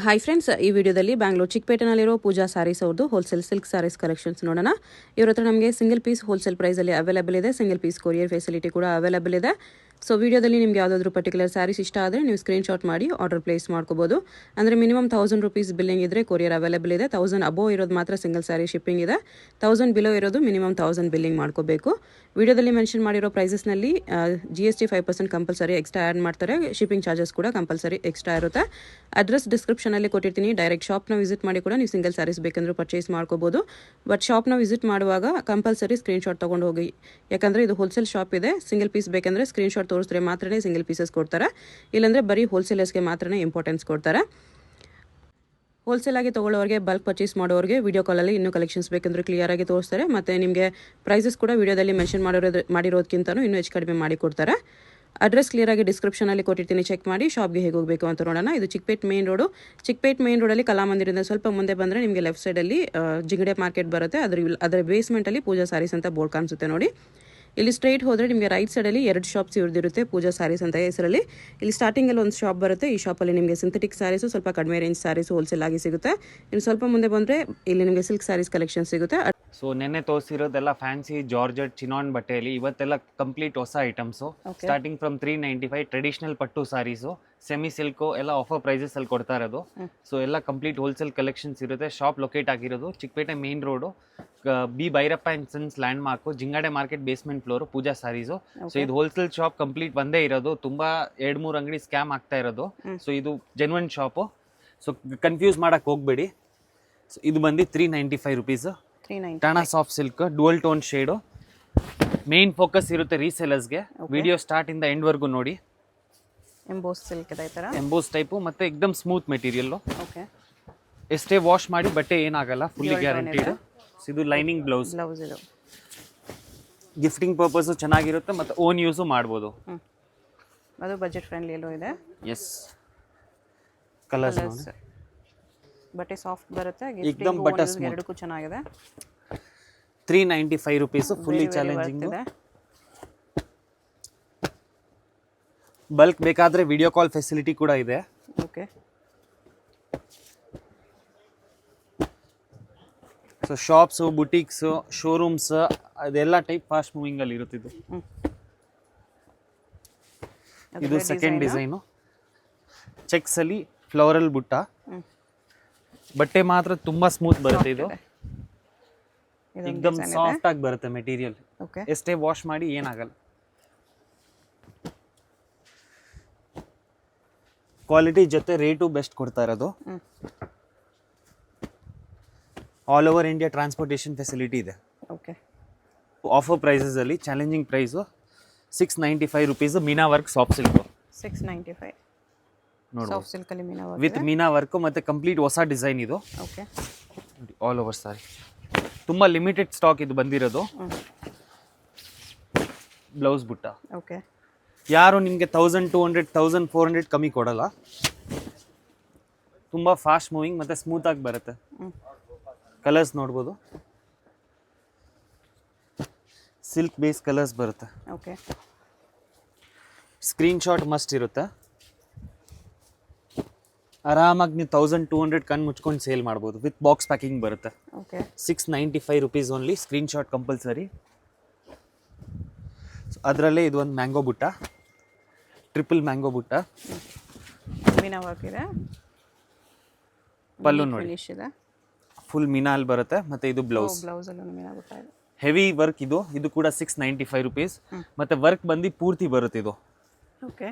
Hi friends, ಈ ವಿಡಿಯೋದಲ್ಲಿ ಬ್ಯಾಂಗ್ಳೂರ್ ಚಿಕ್ಕಪೇಟೆನಲ್ಲಿರೋ ಪೂಜಾ ಸ್ಯಾರೀಸ್ ಅವ್ರದ್ದು ಹೋಲ್ಸೇಲ್ ಸಿಲ್ಕ್ ಸ್ಯಾರೀಸ್ ಕಲೆಕ್ಷನ್ಸ್ ನೋಡೋಣ. ಇವ್ರ ಹತ್ರ ನಮಗೆ ಸಿಂಗಲ್ ಪೀಸ್ ಹೋಲ್ಸೇಲ್ ಪ್ರೈಸಲ್ಲಿ ಅವೈಲೇಬಲ್ ಇದೆ. ಸಿಂಗಲ್ ಪೀಸ್ ಕೊರಿಯರ್ ಫೆಸಿಲಿಟಿ ಕೂಡ ಅವೈಲೇಬಲ್ ಇದೆ. ಸೊ ವಿಡಿಯೋದಲ್ಲಿ ನಿಮಗೆ ಯಾವುದಾದ್ರೂ ಪರ್ಟಿಕ್ಯುಲರ್ ಸ್ಯಾರೀಸ್ ಇಷ್ಟ ಆದರೆ ನೀವು ಸ್ಕ್ರೀನ್ಶಾಟ್ ಮಾಡಿ ಆರ್ಡರ್ ಪ್ಲೇಸ್ ಮಾಡ್ಕೋಬೋದು. ಅಂದರೆ ಮಿನಿಮಮ್ 1000 rupees ಬಿಲ್ಲಿಂಗ್ ಇದ್ದರೆ ಕೊರಿಯರ್ ಅವೈಲೇಬಲ್ ಇದೆ. 1000 ಅಬೋವ್ ಇರೋದು ಮಾತ್ರ ಸಿಂಗಲ್ ಸ್ಯಾರಿ ಶಿಪ್ಪಿಂಗ್ ಇದೆ. 1000 ಬಿಲೋ ಇರೋದು ಮಿನಿಮಮ್ 1000 ಬಿಲ್ಲಿಂಗ್ ಮಾಡ್ಕೋಬೇಕು. ವಿಡಿಯೋದಲ್ಲಿ ಮೆನ್ಷನ್ ಮಾಡಿರೋ ಪ್ರೈಸಸ್ನಲ್ಲಿ GST 5% ಕಂಪಲ್ಸರಿ ಎಕ್ಸ್ಟ್ರಾ ಆ್ಯಡ್ ಮಾಡ್ತಾರೆ. ಶಿಪ್ಪಿಂಗ್ ಚಾರ್ಜಸ್ ಕೂಡ ಕಂಪಲ್ಸರಿ ಎಕ್ಸ್ಟ್ರಾ ಇರುತ್ತೆ. ಅಡ್ರೆಸ್ ಡಿಸ್ಕ್ರಿಪ್ಷನಲ್ಲಿ ಕೊಟ್ಟಿರ್ತೀನಿ. ಡೈರೆಕ್ಟ್ ಶಾಪ್ನ ವಿಸಿಟ್ ಮಾಡಿ ಕೂಡ ನೀವು ಸಿಂಗಲ್ ಸ್ಯಾರೀಸ್ ಬೇಕಂದ್ರೂ ಪರ್ಚೇಸ್ ಮಾಡ್ಕೋಬೋದು. ಬಟ್ ಶಾಪ್ನ ವಿಸಿಟ್ ಮಾಡುವಾಗ ಕಂಪಲ್ಸರಿ ಸ್ಕ್ರೀನ್ಶಾಟ್ ತೊಗೊಂಡು ಹೋಗಿ, ಯಾಕಂದರೆ ಇದು ಹೋಲ್ಸೇಲ್ ಶಾಪ್ ಇದೆ. ಸಿಂಗಲ್ ಪೀಸ್ ಬೇಕಂದರೆ ಸ್ಕ್ರೀನ್ಶಾಟ್ ತೋರಿಸಿದ್ರೆ ಮಾತ್ರನೇ ಸಿಂಗಲ್ ಪೀಸಸ್ ಕೊಡ್ತಾರೆ. ಇಲ್ಲಾಂದರೆ ಬರೀ ಹೋಲ್ಸೇಲರ್ಸ್ಗೆ ಮಾತ್ರನೇ ಇಂಪಾರ್ಟೆನ್ಸ್ ಕೊಡ್ತಾರೆ. ಹೋಲ್ಸೇಲ್ ಆಗಿ ತೊಗೊಳ್ಳೋರಿಗೆ, ಬಲ್ಕ್ ಪರ್ಚೇಸ್ ಮಾಡೋರಿಗೆ ವಿಡಿಯೋ ಕಾಲಲ್ಲಿ ಇನ್ನೂ ಕಲೆಕ್ಷನ್ಸ್ ಬೇಕಂದ್ರೆ ಕ್ಲಿಯರ್ ಆಗಿ ತೋರಿಸ್ತಾರೆ. ಮತ್ತು ನಿಮಗೆ ಪ್ರೈಸಸ್ ಕೂಡ ವಿಡಿಯೋದಲ್ಲಿ ಮೆನ್ಷನ್ ಮಾಡಿರೋದಕ್ಕಿಂತಲೂ ಇನ್ನೂ ಹೆಚ್ಚು ಕಡಿಮೆ ಮಾಡಿ ಕೊಡ್ತಾರೆ. ಅಡ್ರೆಸ್ ಕ್ಲಿಯರ್ ಆಗಿ ಡಿಸ್ಕ್ರಿಪ್ಷನಲ್ಲಿ ಕೊಟ್ಟಿರ್ತೀನಿ, ಚೆಕ್ ಮಾಡಿ. ಶಾಪ್ಗೆ ಹೇಗೆ ಹೋಗಬೇಕು ಅಂತ ನೋಡೋಣ. ಇದು Chickpet main road. Chickpet main ರೋಡಲ್ಲಿ ಕಲಾಮಂದಿರದಿಂದ ಸ್ವಲ್ಪ ಮುಂದೆ ಬಂದರೆ ನಿಮಗೆ ಲೆಫ್ಟ್ ಸೈಡಲ್ಲಿ ಜಿಂಗಡೆ ಮಾರ್ಕೆಟ್ ಬರುತ್ತೆ. ಅದರ ಬೇಸ್ಮೆಂಟಲ್ಲಿ ಪೂಜಾ ಸ್ಯಾರೀಸ್ ಅಂತ ಬೋರ್ಡ್ ಕಾಣಿಸುತ್ತೆ ನೋಡಿ. ಇಲ್ಲಿ ಸ್ಟ್ರೈಟ್ ಹೋದರೆ ನಿಮಗೆ ರೈಟ್ ಸೈಡಲ್ಲಿ 2 ಶಾಪ್ಸ್ ಇವ್ರದಿರುತ್ತೆ, ಪೂಜಾ ಸ್ಯಾರೀಸ್ ಅಂತ ಹೆಸರಲ್ಲಿ. ಇಲ್ಲಿ ಸ್ಟಾರ್ಟಿಂಗಲ್ಲಿ ಒಂದು ಶಾಪ್ ಬರುತ್ತೆ. ಈ ಶಾಪಲ್ಲಿ ನಿಮಗೆ ಸಿಂಥೆಟಿಕ್ ಸ್ಯಾರೀಸು, ಸ್ವಲ್ಪ ಕಡಿಮೆ ರೇಂಜ್ ಸ್ಯಾರೀಸು ಹೋಲ್ಸೇಲ್ ಆಗಿ ಸಿಗುತ್ತೆ. ಇನ್ನು ಸ್ವಲ್ಪ ಮುಂದೆ ಬಂದರೆ ಇಲ್ಲಿ ನಿಮಗೆ ಸಿಲ್ಕ್ ಸ್ಯಾರೀಸ್ ಕಲೆಕ್ಷನ್ ಸಿಗುತ್ತೆ. ಸೊ ನೆನ್ನೆ ತೋರಿಸಿರೋದೆಲ್ಲ ಫ್ಯಾನ್ಸಿ ಜಾರ್ಜೆಟ್ ಚಿನಾನ್ ಬಟ್ಟೆಯಲ್ಲಿ, ಇವತ್ತೆಲ್ಲ ಕಂಪ್ಲೀಟ್ ಹೊಸ ಐಟಮ್ಸು. ಸ್ಟಾರ್ಟಿಂಗ್ ಫ್ರಮ್ 395 ಟ್ರೆಡಿಷನಲ್ ಪಟ್ಟು ಸಾರೀಸು, ಸೆಮಿ ಸಿಲ್ಕು ಎಲ್ಲ ಆಫರ್ ಪ್ರೈಸಸ್ ಅಲ್ಲಿ ಕೊಡ್ತಾ ಇರೋದು. ಸೊ ಎಲ್ಲ ಕಂಪ್ಲೀಟ್ ಹೋಲ್ಸೇಲ್ ಕಲೆಕ್ಷನ್ಸ್ ಇರುತ್ತೆ. ಶಾಪ್ ಲೊಕೇಟ್ ಆಗಿರೋದು Chickpet main road, B Bhairappa and sons landmark, ಜಿಂಗಾಡೆ market basement floor, Pooja sarees. So ಇದು ಹೋಲ್ಸೇಲ್ ಶಾಪ್ ಕಂಪ್ಲೀಟ್ ಒಂದೇ ಇರೋದು. ತುಂಬಾ 2-3 ಅಂಗಡಿ ಸ್ಕ್ಯಾಮ್ ಆಗ್ತಾ ಇರೋದು. ಸೊ ಇದು ಜೆನ್ವನ್ ಶಾಪು. ಸೊ ಕನ್ಫ್ಯೂಸ್ ಮಾಡಕ್ ಹೋಗ್ಬೇಡಿ. ಸೊ ಇದು ಬಂದು 395 rupees. ಟಾನಾ soft silk dual tone shade. Main focus ಇರುತ್ತೆ ರೀಸೆಲರ್ಸ್ಗೆ. ವಿಡಿಯೋ ಸ್ಟಾರ್ಟ್ ಇಂದ ಎಂಡ್ ವರ್ಗು ನೋಡಿ. ಎಂಬೋಸ್ ಸಿಲ್ಕ್ ಇದೆ, ಈ ಥರ ಎಂಬೋಸ್ ಟೈಪು, ಮತ್ತೆ ಎಕ್ದಮ್ ಸ್ಮೂತ್ ಮೆಟೀರಿಯಲ್. ಓಕೆ, ಎಷ್ಟೇ ವಾಶ್ ಮಾಡಿ ಬಟ್ಟೆ ಏನಾಗಲ್ಲ, ಫುಲ್ಲಿ ಗ್ಯಾರಂಟಿಡ್. ಇದು ಲೈನಿಂಗ್ ಬ್ಲೌಸ್. ಇದು ಗಿಫ್ಟಿಂಗ್ ಪರ್ಪಸ್ ಚೆನ್ನಾಗಿರುತ್ತೆ, ಮತ್ತೆ ಓನ್ ಯೂಸು ಮಾಡ್ಬೋದು. ಅದು ಬಜೆಟ್ ಫ್ರೆಂಡ್ಲಿ ಎಲ್ಲೋ ಇದೆ. ಎಸ್, ಕಲರ್ಸ್ ಬಟ್ಟೆ ಸಾಫ್ಟ್ ಬರುತ್ತೆ, ಏಕ್ದಮ್ ಬಟ್ಟೆ ಸ್ಮೂತ್, ಎರಡಕ್ಕೂ ಚೆನ್ನಾಗಿದೆ. 395 rupees, ಫುಲ್ಲಿ ಚಾಲೆಂಜಿಂಗ್. ಬಲ್ಕ್ ಬೇಕಾದ್ರೆ ವಿಡಿಯೋ ಕಾಲ್ ಫೆಸಿಲಿಟಿ ಕೂಡ ಇದೆ. ಓಕೆ, ಸೊ ಶಾಪ್ಸು, ಬುಟೀಕ್ಸು, ಶೋರೂಮ್ಸ್ ಅದೆಲ್ಲ ಟೈಪ್ ಫಾಸ್ಟ್ ಮೂವಿಂಗ್ ಅಲ್ಲಿ ಇರುತ್ತಿದ್ದು. ಇದು ಸೆಕೆಂಡ್ ಡಿಸೈನು. ಚೆಕ್ಸ್ ಅಲ್ಲಿ ಫ್ಲವರಲ್ ಬುಟ್ಟ. ಬಟ್ಟೆ ಮಾತ್ರ ತುಂಬಾ ಸ್ಮೂತ್ ಬರುತ್ತೆ. ಇದು ಏಕ್ದಮ್ ಸಾಫ್ಟ್ ಆಗಿ ಬರುತ್ತೆ ಮೆಟೀರಿಯಲ್. ಎಷ್ಟೇ ವಾಶ್ ಮಾಡಿ ಏನಾಗಲ್ಲ. ಕ್ವಾಲಿಟಿ ಜೊತೆ ರೇಟು ಬೆಸ್ಟ್ ಕೊಡ್ತಾ ಇರೋದು. All over India transportation facility ಇದೆ. ಓಕೆ, ಆಫರ್ ಪ್ರೈಸಸ್ ಅಲ್ಲಿ ಚಾಲೆಂಜಿಂಗ್ ಪ್ರೈಸು 695 rupees. ಮೀನಾ ವರ್ಕ್ ಸಾಫ್ಟ್ ಸಿಲ್ಕ್ 695 ನೋಡಿ. ಸಾಫ್ಟ್ ಸಿಲ್ಕ್ ಅಲ್ಲಿ ಮೀನಾ ವರ್ಕ್ ವಿತ್ ಮೀನಾ ವರ್ಕ್, ಮತ್ತೆ ಕಂಪ್ಲೀಟ್ ಹೊಸ ಡಿಸೈನ್ ಇದು. ಓಕೆ, ನೋಡಿ ಆಲ್ ಓವರ್ ಸಾರಿ. ತುಂಬಾ ಲಿಮಿಟೆಡ್ ಸ್ಟಾಕ್ ಇದು ಬಂದಿರೋದು. ಬ್ಲೌಸ್ ಬುಟ್ಟ. ಓಕೆ, ಯಾರು ನಿಮಗೆ 1200 1400 ಕಮ್ಮಿ ಕೊಡಲ್ಲ. ತುಂಬಾ ಫಾಸ್ಟ್ ಮೂವಿಂಗ್ ಮತ್ತೆ ಸ್ಮೂತ್ ಆಗಿ ಬರುತ್ತೆ. ಕಲರ್ಸ್ ನೋಡ್ಬೋದು, ಸಿಲ್ಕ್ ಬೇಸ್ ಕಲರ್ಸ್ ಬರುತ್ತೆ. ಓಕೆ, ಸ್ಕ್ರೀನ್ ಶಾಟ್ ಮಸ್ಟ್ ಇರುತ್ತೆ. ಆರಾಮಾಗಿ ನೀವು 1200 ಕಣ್ ಮುಚ್ಕೊಂಡು ಸೇಲ್ ಮಾಡ್ಬೋದು. ವಿತ್ ಬಾಕ್ಸ್ ಪ್ಯಾಕಿಂಗ್ ಬರುತ್ತೆ. Okay, 695 rupees only. Screen shot compulsory. ಅದರಲ್ಲೇ ಇದು ಒಂದು ಮ್ಯಾಂಗೋ ಬುಟ್ಟ, ಟ್ರಿಪಲ್ ಮ್ಯಾಂಗೋ ಬುಟ್ಟ. ಮೀನಾ ವರ್ಕ್ ಇದೆ. ಪಲ್ಲು ನೋಡಿ, ಇದೆ ಫುಲ್ ಮೀನಾಲ್ ಬರುತ್ತೆ. ಮತ್ತೆ ಇದು ಬ್ಲೌಸ್. ಬ್ಲೌಸ್ ಅಲ್ಲೂ ಮೀನಾ ಬುಟ್ಟ ಇದೆ. ಹೆವಿ ವರ್ಕ್ ಇದು. ಇದು ಕೂಡ 695 rupees. ಮತ್ತೆ ವರ್ಕ್ ಬಂದು ಪೂರ್ತಿ ಬರುತ್ತೆ ಇದು. ಓಕೆ,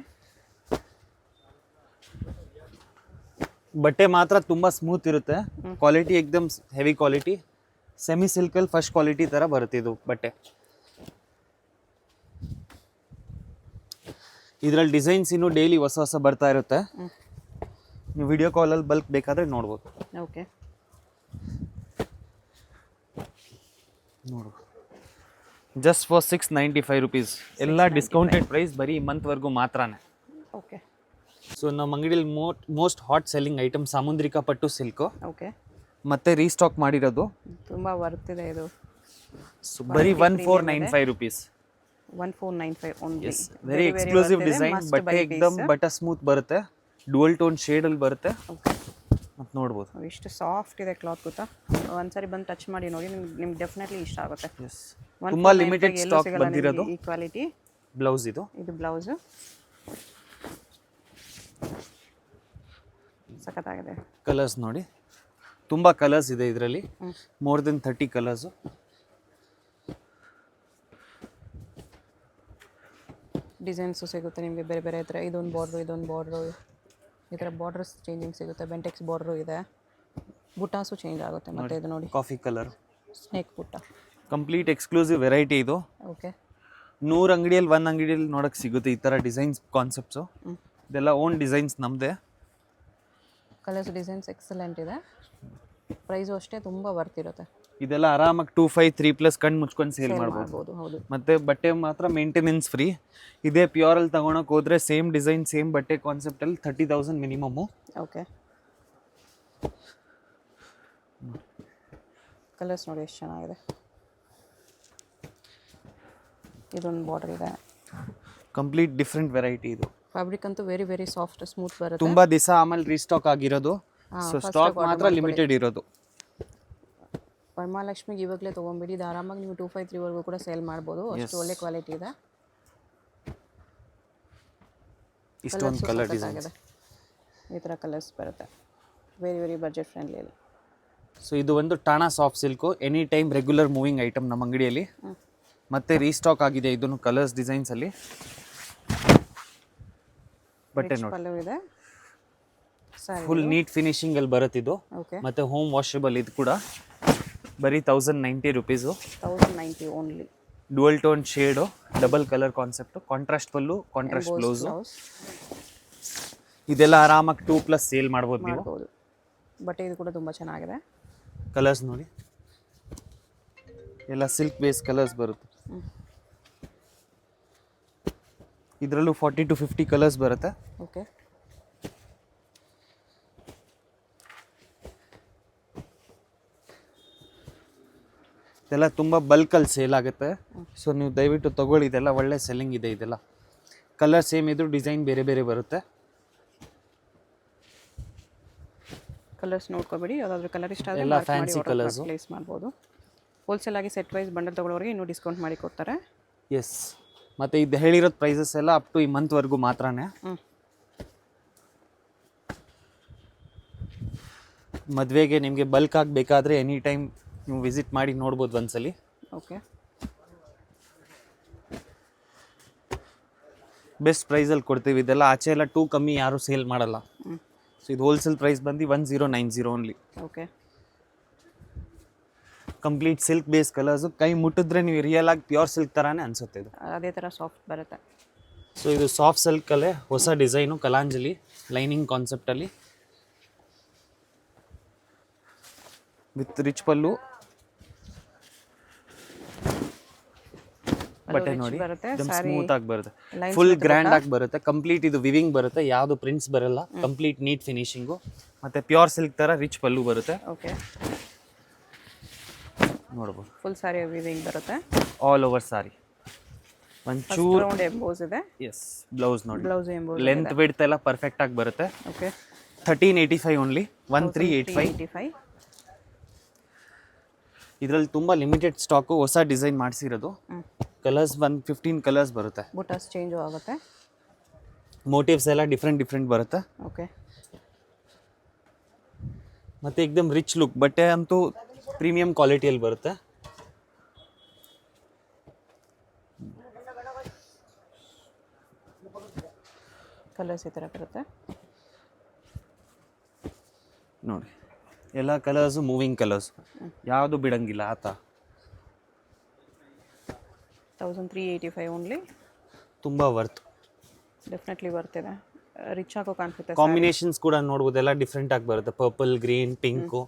ಬಟ್ಟೆ ಮಾತ್ರ ತುಂಬಾ ಸ್ಮೂತ್ ಇರುತ್ತೆ. ಕ್ವಾಲಿಟಿ ಎಕ್ದಮ್ ಹೆವಿ ಕ್ವಾಲಿಟಿ. ಸೆಮಿ ಸಿಲ್ಕಲ್ಲಿ ಫಸ್ಟ್ ಕ್ವಾಲಿಟಿ ತರ ಬರುತ್ತೆ ಇದು ಬಟ್ಟೆ. ಇದರಲ್ಲಿ ಡಿಸೈನ್ಸ್ ಇನ್ನು ಡೈಲಿ ಹೊಸ ಹೊಸ ಬರ್ತಾ ಇರುತ್ತೆ. ನೀವು ವಿಡಿಯೋ ಕಾಲಲ್ಲಿ ಬಲ್ಕ್ ಬೇಕಾದ್ರೆ ನೋಡ್ಬೋದು. ಓಕೆ, ನೋಡು, ಜಸ್ಟ್ ಫಾರ್ 695 rupees. ಎಲ್ಲ ಡಿಸ್ಕೌಂಟೆಡ್ ಪ್ರೈಸ್, ಬರೀ ಮಂತ್ ವರ್ಗು ಮಾತ್ರನೇ. ಓಕೆ, ಸೊ ನಮ್ಮ ಅಂಗಡಿಯಲ್ಲಿ ಮೋಸ್ಟ್ ಹಾಟ್ ಸೆಲ್ಲಿಂಗ್ ಐಟಮ್ ಸಾಮುದ್ರಿಕ ಪಟ್ಟು ಸಿಲ್ಕು. ಓಕೆ, ಮತ್ತೆ ರೀಸ್ಟಾಕ್ ಮಾಡಿರೋದು. ತುಂಬಾ ವರ್ತ್ ಇದೆ ಇದು. ಬರೀ 1495 rupees. 1495 only. Very exclusive design. ಬಟ್ಟೆ ಎಕ್ದಮ್ ಬಟರ್ ಸ್ಮೂತ್ ಬರುತ್ತೆ. ಡುವಲ್ ಟೋನ್ ಶೇಡ್ ಅಲ್ಲಿ ಬರುತ್ತೆ. ಮತ್ತು ನೋಡ್ಬೋದು. ಇಷ್ಟು ಸಾಫ್ಟ್ ಇದೆ ಕ್ಲಾತ್ ಗೊತ್ತಾ, ಒಂದ್ಸರಿ ಬಂದು ಟಚ್ ಮಾಡಿ ನೋಡಿ, ನಿಮ್ಗೆ ಡೆಫಿನೆಟ್ಲಿ ಇಷ್ಟ ಆಗುತ್ತೆ. ಎಸ್, ತುಂಬ ಲಿಮಿಟೆಡ್ ಸ್ಟಾಕ್ ಬಂದಿರೋದು. ಈ ಕ್ವಾಲಿಟಿ ಬ್ಲೌಸ್ ಇದು ಬ್ಲೌಸು ಸಖತ್ತಾಗಿದೆ. ಕಲರ್ಸ್ ನೋಡಿ, ತುಂಬ ಕಲರ್ಸ್ ಇದೆ ಇದರಲ್ಲಿ, ಮೋರ್ ದೆನ್ 30 ಕಲರ್ಸು. ಡಿಸೈನ್ಸು ಸಿಗುತ್ತೆ ನಿಮಗೆ ಬೇರೆ ಬೇರೆ ಥರ. ಇದೊಂದು ಬಾರ್ಡ್ರು ಈ ಥರ ಬಾರ್ಡರ್ಸ್ ಚೇಂಜಿಂಗ್ ಸಿಗುತ್ತೆ. ಬೆಂಟೆಕ್ಸ್ ಬಾರ್ಡ್ರು ಇದೆ, ಬುಟ್ಟಾಸು ಚೇಂಜ್ ಆಗುತ್ತೆ. ಮತ್ತು ಇದು ನೋಡಿ ಕಾಫಿ ಕಲರ್ ಸ್ನೇಕ್ ಬುಟ್ಟ, ಕಂಪ್ಲೀಟ್ ಎಕ್ಸ್ಕ್ಲೂಸಿವ್ ವೆರೈಟಿ ಇದು. ಓಕೆ, 100 ಅಂಗಡಿಯಲ್ಲಿ 1 ಅಂಗಡಿಯಲ್ಲಿ ನೋಡೋಕ್ಕೆ ಸಿಗುತ್ತೆ ಈ ಥರ ಡಿಸೈನ್ಸ್ ಕಾನ್ಸೆಪ್ಟ್ಸು. ಇದೆಲ್ಲ ಓನ್ ಡಿಸೈನ್ಸ್ ನಮ್ಮದೇ. ಕಲರ್ಸ್ ಡಿಸೈನ್ಸ್ ಎಕ್ಸಲೆಂಟ್ ಇದೆ, ಪ್ರೈಸು ಅಷ್ಟೇ ತುಂಬ ಬರ್ತಿರುತ್ತೆ. ಇದೆಲ್ಲ ಆರಾಮಾಗಿ 2, 5, 3+ ಕಣ್ಣು ಮುಚ್ಕೊಂಡು ಸೇಲ್ ಮಾಡ್ಬೋದು. ಹೌದು. ಮತ್ತು ಬಟ್ಟೆ ಮಾತ್ರ ಮೇಂಟೆನೆನ್ಸ್ ಫ್ರೀ. ಇದೇ ಪ್ಯೂರಲ್ಲಿ ತಗೊಳಕ್ಕೆ ಹೋದರೆ ಸೇಮ್ ಡಿಸೈನ್ ಸೇಮ್ ಬಟ್ಟೆ ಕಾನ್ಸೆಪ್ಟಲ್ಲಿ 30,000 ಮಿನಿಮಮ್ಮು. ಓಕೆ, ಕಲರ್ಸ್ ನೋಡಿ ಎಷ್ಟು ಚೆನ್ನಾಗಿದೆ. ಇದೊಂದು ಬಾರ್ಡರ್ ಇದೆ, ಕಂಪ್ಲೀಟ್ ಡಿಫ್ರೆಂಟ್ ವೆರೈಟಿ ಇದು. ಫ್ಯಾಬ್ರಿಕ್ ಅಂತೂ ವೆರಿ ವೆರಿ ಸಾಫ್ಟ್ ಸ್ಮೂತ್ ಬರುತ್ತೆ. ತುಂಬ ದಿವಸ ಆಮೇಲೆ ರೀಸ್ಟಾಕ್ ಆಗಿರೋದು, ಸೊ ಸ್ಟಾಕ್ ಮಾತ್ರ ಲಿಮಿಟೆಡ್ ಇರೋದು. ವರಮಹಾಲಕ್ಷ್ಮಿಗೆ ಇವಾಗಲೇ ತೊಗೊಂಬಿಡಿ, ಇದು ಆರಾಮಾಗಿ ನೀವು 253 ಕೂಡ ಸೇಲ್ ಮಾಡ್ಬೋದು, ಅಷ್ಟು ಒಳ್ಳೆ ಕ್ವಾಲಿಟಿ ಇದೆ. ಇಷ್ಟೊಂದು ಕಲರ್ ಡಿಸೈನ್ ಆಗಿದೆ, ಈ ಥರ ಕಲರ್ಸ್ ಬರುತ್ತೆ, ವೆರಿ ವೆರಿ ಬಜೆಟ್ ಫ್ರೆಂಡ್ಲಿ ಇದೆ. ಸೊ ಇದು ಒಂದು ಟಾಣಾ soft silk, any time regular moving item ನಮ್ಮ ಅಂಗಡಿಯಲ್ಲಿ. ಮತ್ತೆ ರೀಸ್ಟಾಕ್ ಆಗಿದೆ ಇದನ್ನು ಕಲರ್ಸ್ ಡಿಸೈನ್ಸಲ್ಲಿ. ಬಟ್ಟೆ ನೋಡಿ ಪಲ್ಲು ಇದೆ, ಫುಲ್ ನೀಟ್ ಫಿನಿಶಿಂಗ್ ಅಲ್ಲಿ ಬರುತ್ತೆ ಇದು. ಓಕೆ, ಮತ್ತೆ ಹೋಮ್ ವಾಷಬಲ್ ಇದು ಕೂಡ. ಬರೀ 1090 rupees. 1090 only. Dual tone shade, double colour concept, contrast pallu, contrast blouse. ಇದೆಲ್ಲ ಆರಾಮಾಗಿ 2+ ಸೇಲ್ ಮಾಡ್ಬೋದು ನೀವು. ಬಟ್ಟೆ ಇದು ಕೂಡ ತುಂಬ ಚೆನ್ನಾಗಿದೆ. ಕಲರ್ಸ್ ನೋಡಿ, ಎಲ್ಲ ಸಿಲ್ಕ್ ಬೇಸ್ ಕಲರ್ಸ್ ಬರುತ್ತೆ. ಇದರಲ್ಲೂ 40 to 50 ಕಲರ್ಸ್ ಬರುತ್ತೆ. ಓಕೆ, ಇದೆಲ್ಲ ತುಂಬ ಬಲ್ಕಲ್ಲಿ ಸೇಲ್ ಆಗುತ್ತೆ, ಸೊ ನೀವು ದಯವಿಟ್ಟು ತಗೊಳ್ಳಿ. ಇದೆಲ್ಲ ಒಳ್ಳೆ ಸೆಲ್ಲಿಂಗ್ ಇದೆ. ಇದೆಲ್ಲ ಕಲರ್ ಸೇಮ್ ಇದ್ರು ಡಿಸೈನ್ ಬೇರೆ ಬೇರೆ ಬರುತ್ತೆ. ಕಲರ್ಸ್ ನೋಡ್ಕೋಬೇಡಿ, ಯಾವುದಾದ್ರೂ ಕಲರ್ ಇಷ್ಟ ಆದರೆ ಎಲ್ಲ ಫ್ಯಾನ್ಸಿ ಕಲರ್ಸು ಪ್ಲೇಸ್ ಮಾಡ್ಬೋದು. ಹೋಲ್ಸೇಲ್ ಆಗಿ ಸೆಟ್ ವೈಸ್ ಬಂಡಲ್ ತೊಗೊಳೋರಿಗೆ ಇನ್ನೂ ಡಿಸ್ಕೌಂಟ್ ಮಾಡಿ ಕೊಡ್ತಾರೆ. ಎಸ್, ಮತ್ತು ಇದು ಹೇಳಿರೋದು ಪ್ರೈಸಸ್ ಎಲ್ಲ ಅಪ್ ಟು ಈ ಮಂತ್ವರೆಗೂ ಮಾತ್ರನೇ. ಮದುವೆಗೆ ನಿಮಗೆ ಬಲ್ಕ್ ಆಗಿ ಬೇಕಾದರೆ ಎನಿ ಟೈಮ್ ನೀವು ವಿಸಿಟ್ ಮಾಡಿ ನೋಡ್ಬೋದು ಒಂದ್ಸಲಿ. ಓಕೆ, ಬೆಸ್ಟ್ ಪ್ರೈಸಲ್ಲಿ ಕೊಡ್ತೀವಿ. ಇದೆಲ್ಲ ಆಚೆ ಎಲ್ಲ 2 ಕಮ್ಮಿ ಯಾರೂ ಸೇಲ್ ಮಾಡಲ್ಲ. ಸೊ ಇದು ಹೋಲ್ಸೇಲ್ ಪ್ರೈಸ್ ಬಂದು 1090 only. Okay, complete silk base colours, ಕೈ ಮುಟ್ಟಿದ್ರೆ ನೀವು ರಿಯಲ್ ಆಗಿ ಪ್ಯೂರ್ ಸಿಲ್ಕ್ ಥರನೇ ಅನಿಸುತ್ತೆ ಇದು. ಅದೇ ಥರ ಸಾಫ್ಟ್ ಬರುತ್ತೆ. ಸೊ ಇದು ಸಾಫ್ಟ್ ಸಿಲ್ಕಲ್ಲೇ ಹೊಸ ಡಿಸೈನು, ಕಲಾಂಜಲಿ ಲೈನಿಂಗ್ ಕಾನ್ಸೆಪ್ಟಲ್ಲಿ ವಿತ್ ರಿಚ್ ಪಲ್ಲು. ಬಟ್ಟೆ ನೋಡಿ ಸ್ಮೂತ್ ಆಗಿ ಬರುತ್ತೆ, ಫುಲ್ ಗ್ರ್ಯಾಂಡ್ ಆಗಿ ಬರುತ್ತೆ. ಕಂಪ್ಲೀಟ್ ಇದು ವಿವಿಂಗ್ ಬರುತ್ತೆ, ಯಾವುದು ಪ್ರಿಂಟ್ಸ್ ಬರಲ್ಲ. ಕಂಪ್ಲೀಟ್ ನೀಟ್ ಫಿನಿಶಿಂಗು, ಮತ್ತೆ ಪ್ಯೂರ್ ಸಿಲ್ಕ್ ಥರ ರಿಚ್ ಪಲ್ಲು ಬರುತ್ತೆ. ಓಕೆ, ನೋಡ್ಬೋದು ಫುಲ್ ಸಾರಿ ವಿವಿಂಗ್ ಬರುತ್ತೆ, ಆಲ್ ಓವರ್ ಸಾರಿ. ಒಂಚೂರು ರೌಂಡ್ ಎಂಬೋಸ್ ಇದೆ. ಎಸ್, ಬ್ಲೌಸ್ ನೋಡಿ, ಬ್ಲೌಸ್ ಎಂಬೋಸ್, ಲೆಂತ್ ವಿಡ್ತ್ ಎಲ್ಲ ಪರ್ಫೆಕ್ಟ್ ಆಗಿ ಬರುತ್ತೆ. Okay, 1385 only, 1385. ಇದರಲ್ಲಿ ತುಂಬ ಲಿಮಿಟೆಡ್ ಸ್ಟಾಕು, ಹೊಸ ಡಿಸೈನ್ ಮಾಡಿಸಿರೋದು. ಕಲರ್ಸ್ 15 ಕಲರ್ಸ್ ಬರುತ್ತೆ. ಬುಟಾಸ್ ಚೇಂಜು ಆಗುತ್ತೆ, ಮೋಟಿವ್ಸ್ ಎಲ್ಲ ಡಿಫ್ರೆಂಟ್ ಬರುತ್ತೆ. ಓಕೆ, ಮತ್ತು ಏಕ್ದಮ್ ರಿಚ್ ಲುಕ್. ಬಟ್ಟೆ ಅಂತೂ ಪ್ರೀಮಿಯಂ ಕ್ವಾಲಿಟಿಯಲ್ಲಿ ಬರುತ್ತೆ. ಕಲರ್ಸ್ ಈ ಥರ ಬರುತ್ತೆ ನೋಡಿ. ಎಲ್ಲ ಕಲರ್ಸು ಮೂವಿಂಗ್ ಕಲರ್ಸ್, ಯಾವುದು ಬಿಡಂಗಿಲ್ಲ ಆತ. 1385 ಓನ್ಲಿ. ತುಂಬ ವರ್ತ್, ಡೆಫಿನೆಟ್ಲಿ ಬರ್ತಿದೆ. ರಿಚ್ ಆಗೋ ಕಾಣಿಸುತ್ತೆ. ಕಾಂಬಿನೇಷನ್ಸ್ ಕೂಡ ನೋಡ್ಬೋದು, ಎಲ್ಲ ಡಿಫ್ರೆಂಟ್ ಆಗಿ ಬರುತ್ತೆ. Purple, green, pink,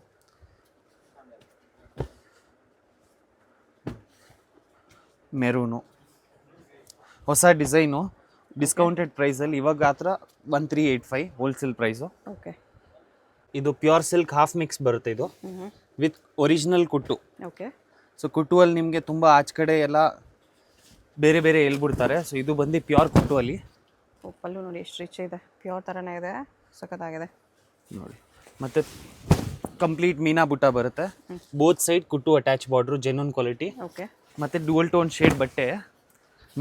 maroon. ಹೊಸ ಡಿಸೈನು, ಡಿಸ್ಕೌಂಟೆಡ್ ಪ್ರೈಸಲ್ಲಿ ಇವಾಗ ಹತ್ರ 1385 ಹೋಲ್ಸೇಲ್ ಪ್ರೈಸು. ಓಕೆ, ಇದು ಪ್ಯೂರ್ ಸಿಲ್ಕ್ ಹಾಫ್ ಮಿಕ್ಸ್ ಬರುತ್ತೆ ಇದು, ವಿತ್ ಒರಿಜಿನಲ್ ಕುಟ್ಟು. ಓಕೆ, ಸೊ ಕುಟ್ಟುವಲ್ಲಿ ನಿಮಗೆ ತುಂಬ ಆಚೆ ಕಡೆ ಎಲ್ಲ ಬೇರೆ ಬೇರೆ ಹೇಳ್ಬಿಡ್ತಾರೆ. ಸೊ ಇದು ಬಂದು ಪ್ಯೂರ್ ಕುಟ್ಟುವಲ್ಲಿ. ಪಲ್ಲು ನೋಡಿ ಎಷ್ಟು ರಿಚ್ ಇದೆ, ಪ್ಯೂರ್ ಥರನೇ ಇದೆ, ಸಖತ್ತಾಗಿದೆ ನೋಡಿ. ಮತ್ತು ಕಂಪ್ಲೀಟ್ ಮೀನಾ ಬುಟ್ಟ ಬರುತ್ತೆ. ಬೋತ್ ಸೈಡ್ ಕುಟ್ಟು attach border, genuine quality. Okay. ಮತ್ತು ಡುವಲ್ ಟೋನ್ ಶೇಡ್ ಬಟ್ಟೆ,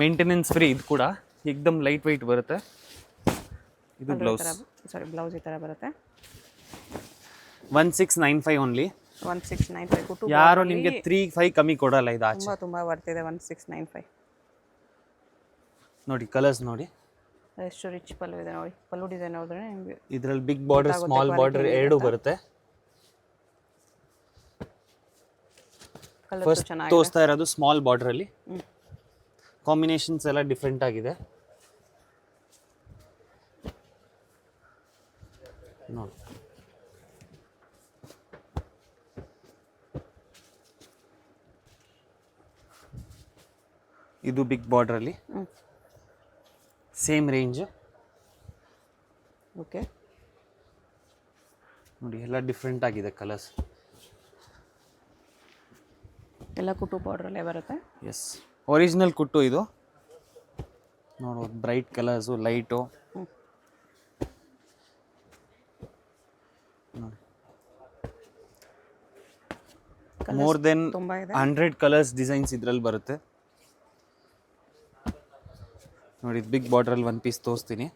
ಮೇಂಟೆನೆನ್ಸ್ ಫ್ರೀ. ಇದು ಕೂಡ ಏಕ್ದಮ್ ಲೈಟ್ ವೆಯ್ಟ್ ಬರುತ್ತೆ. ಇದು ಬ್ಲೌಸ್. ಬ್ಲೌಸ್ ಈ ಥರ ಬರುತ್ತೆ. 1695 ಓನ್ಲಿ. 1695 ಕುಟ್ಟು. ಯಾರು ನಿಮಗೆ 35 ಕಮ್ಮಿ ಕೊಡಲ್ಲ. ಇದು ಆಚೆ ತುಂಬ ಬರ್ತಿದೆ. 1695 ನೋಡಿ. ಕಲರ್ಸ್ ನೋಡಿ ಎಷ್ಟು ರಿಚ್ ಪಲ್ಲು ಇದೆ ನೋಡಿ. ಪಲ್ಲು ಡಿಸೈನ್ ನೋಡಿದ್ರೆ ನಿಮಗೆ ಇದರಲ್ಲಿ ಬಿಗ್ ಬಾರ್ಡರ್, ಸ್ಮಾಲ್ ಬಾರ್ಡರ್ ಎರಡು ಬರುತ್ತೆ. ಫಸ್ಟ್ ತೋರಿಸ್ತಾ ಇರೋದು ಸ್ಮಾಲ್ ಬಾರ್ಡರ್ ಅಲ್ಲಿ. ಕಾಂಬಿನೇಷನ್ಸ್ ಎಲ್ಲ ಡಿಫ್ರೆಂಟ್ ಆಗಿದೆ ನೋಡಿ. ಇದು ಬಿಗ್ ಬಾರ್ಡರ್ ಅಲ್ಲಿ ಸೇಮ್ ರೇಂಜ್. ಓಕೆ ನೋಡಿ ಎಲ್ಲ ಡಿಫ್ರೆಂಟ್ ಆಗಿದೆ ಕಲರ್ಸ್. ಎಲ್ಲ ಕುಟ್ಟು ಬಾರ್ಡ್ರಲ್ಲೇ ಬರುತ್ತೆ. ಎಸ್, ಒರಿಜಿನಲ್ ಕುಟ್ಟು ಇದು. ನೋಡು ಬ್ರೈಟ್ ಕಲರ್ಸು, ಲೈಟು ನೋಡಿ. ಮೋರ್ ದೆನ್ 100 ಕಲರ್ಸ್ ಡಿಸೈನ್ಸ್ ಇದರಲ್ಲಿ ಬರುತ್ತೆ ನೋಡಿ. ಬಿಗ್ ಬಾರ್ಡ್ರಲ್ಲಿ ಒಂದು ಪೀಸ್ ತೋರಿಸ್ತೀನಿ.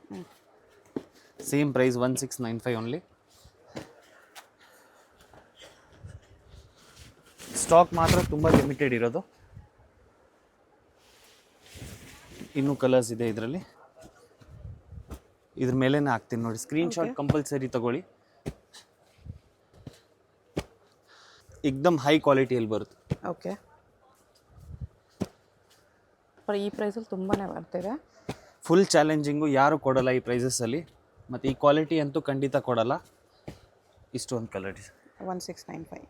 Same price 1695 only. ಸ್ಟಾಕ್ ಮಾತ್ರ ತುಂಬ ಲಿಮಿಟೆಡ್ ಇರೋದು. ಇನ್ನೂ ಕಲರ್ಸ್ ಇದೆ ಇದರಲ್ಲಿ. ಇದ್ರ ಮೇಲೇ ಹಾಕ್ತೀನಿ ನೋಡಿ. ಸ್ಕ್ರೀನ್ಶಾಟ್ ಕಂಪಲ್ಸರಿ ತಗೊಳ್ಳಿ. ಏಕ್ದಮ್ ಹೈ ಕ್ವಾಲಿಟಿಯಲ್ಲಿ ಬರುತ್ತೆ. ಓಕೆ. ಈ ಪ್ರೈಸಲ್ಲಿ ತುಂಬಾ ಬರ್ತಿದೆ. ಫುಲ್ ಚಾಲೆಂಜಿಂಗು, ಯಾರು ಕೊಡಲ್ಲ ಈ ಪ್ರೈಸಸಲ್ಲಿ. ಮತ್ತು ಈ ಕ್ವಾಲಿಟಿ ಅಂತೂ ಖಂಡಿತ ಕೊಡಲ್ಲ. ಇಷ್ಟೊಂದು ಕಲರ್ 1695.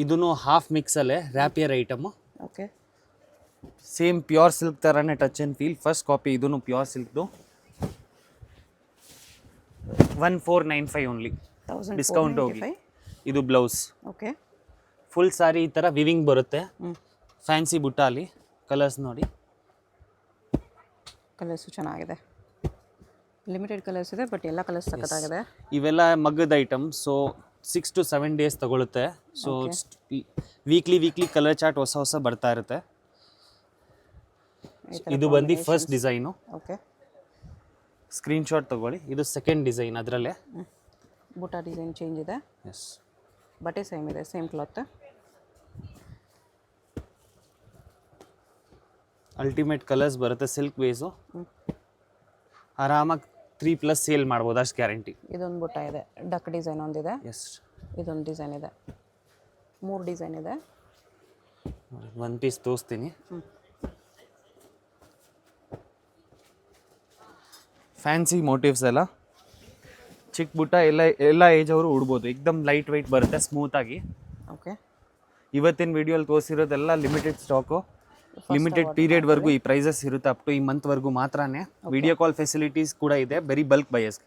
ಇದೂ ಹಾಫ್ ಮಿಕ್ಸಲ್ಲೇ rapier item. Okay. Same pure silk ಥರನೇ touch and feel. First copy ಇದೂ ಪ್ಯೂರ್ ಸಿಲ್ಕ್ದು. 1495 ಓನ್ಲಿ, ಡಿಸ್ಕೌಂಟ್ ಹೋಗಿ. ಇದು ಬ್ಲೌಸ್. ಓಕೆ. ಫುಲ್ ಸಾರಿ ಈ ಥರ ವಿವಿಂಗ್ ಬರುತ್ತೆ. ಫ್ಯಾನ್ಸಿ ಬುಟ್ಟ ಅಲ್ಲಿ. ಕಲರ್ಸ್ ನೋಡಿ. ಕಲರ್ಸು ಚೆನ್ನಾಗಿದೆ. ಲಿಮಿಟೆಡ್ ಕಲರ್ಸ್ ಇದೆ, ಬಟ್ ಎಲ್ಲ ಕಲರ್ಸ್ ಸಖತ್ತಾಗಿದೆ. ಇವೆಲ್ಲ ಮಗ್ಗದ ಐಟಮ್. ಸೊ 6 to 7 ಡೇಸ್ ತಗೊಳುತ್ತೆ. ಸೊ ವೀಕ್ಲಿ ಕಲರ್ ಚಾರ್ಟ್ ಹೊಸ ಬರ್ತಾ ಇರುತ್ತೆ. ಇದು ಬಂದು ಫಸ್ಟ್ ಡಿಸೈನು. ಓಕೆ. ಸ್ಕ್ರೀನ್ಶಾಟ್ ತಗೊಳ್ಳಿ. ಇದು ಸೆಕೆಂಡ್ ಡಿಸೈನ್. ಅದರಲ್ಲೇ ಬುಟ್ಟ ಡಿಸೈನ್ ಚೇಂಜ್ ಇದೆ. ಎಸ್, ಬಟ್ಟೆ ಸೇಮ್ ಇದೆ, ಸೇಮ್ ಕ್ಲಾತ್. ಅಲ್ಟಿಮೇಟ್ ಕಲರ್ಸ್ ಬರುತ್ತೆ. ಸಿಲ್ಕ್ ಬೇಸು. ಆರಾಮಾಗಿ 3+ ಸೇಲ್ ಮಾಡ್ಬೋದು, ಅಷ್ಟು ಗ್ಯಾರಂಟಿ. ಇದೊಂದು ಬುಟ್ಟ ಇದೆ. ಡಕ್ ಡಿಸೈನ್ ಒಂದಿದೆ. ಎಸ್, ಇದೊಂದು ಡಿಸೈನ್ ಇದೆ. 3 ಡಿಸೈನ್ ಇದೆ. ಒಂದು ಪೀಸ್ ತೋರಿಸ್ತೀನಿ. ಫ್ಯಾನ್ಸಿ ಮೋಟಿವ್ಸ್ ಎಲ್ಲ ಚಿಕ್ಕ ಬುಟ್ಟ ಎಲ್ಲ ಏಜ್ ಅವರು ಉಡ್ಬೋದು. ಏಕ್ದಮ್ ಲೈಟ್ ವೆಯ್ಟ್ ಬರುತ್ತೆ, ಸ್ಮೂತಾಗಿ. ಓಕೆ. ಇವತ್ತಿನ ವಿಡಿಯೋಲಿ ತೋರಿಸಿರೋದೆಲ್ಲ ಲಿಮಿಟೆಡ್ ಸ್ಟಾಕು. ಲಿಮಿಟೆಡ್ ಪೀರಿಯಡ್ವರೆಗೂ ಈ ಪ್ರೈಸಸ್ ಇರುತ್ತೆ. ಅಪ್ ಟು ಈ ಮಂತ್ವರೆಗೂ ಮಾತ್ರನೇ. ವಿಡಿಯೋ ಕಾಲ್ ಫೆಸಿಲಿಟೀಸ್ ಕೂಡ ಇದೆ, ಬರೀ ಬಲ್ಕ್ ಬಯಸ್ಗೆ.